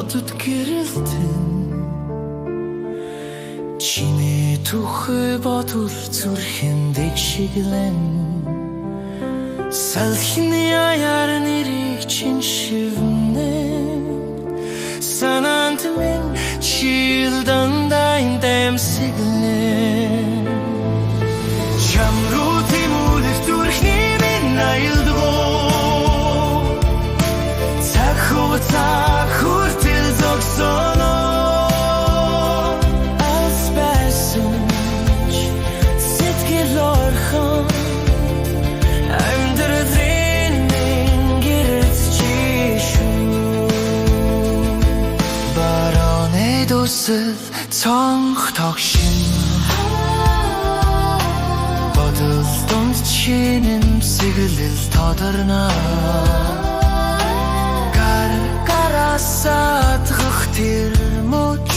Одод гэрэлтэн чиний тухай бодвол зүрхэн дэвшиглэн салхины аяар нэрийг чин шивнэ санаанд минь чил дандаа дэмсиглэн чам руу тэмүүлэх зүрхний минь аялдгоо цаг хугацаа цонх тогшин бодол донд чинэмсэглэл тодорно гарасаадгах тэр мөч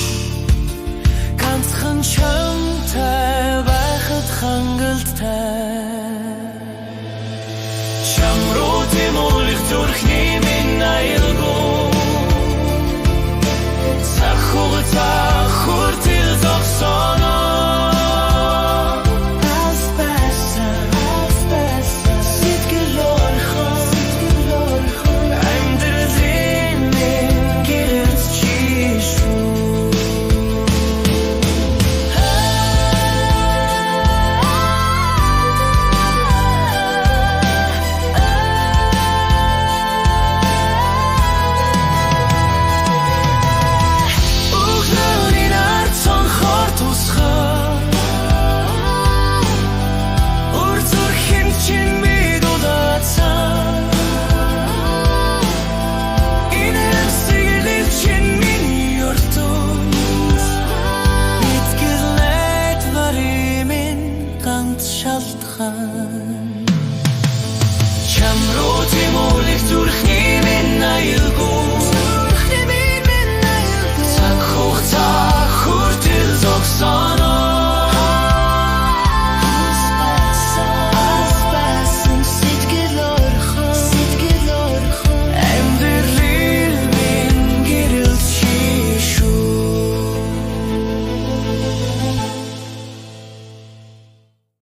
ганцхан чамтай байхад хангалттай чам руу тэмүүлэх зүрхний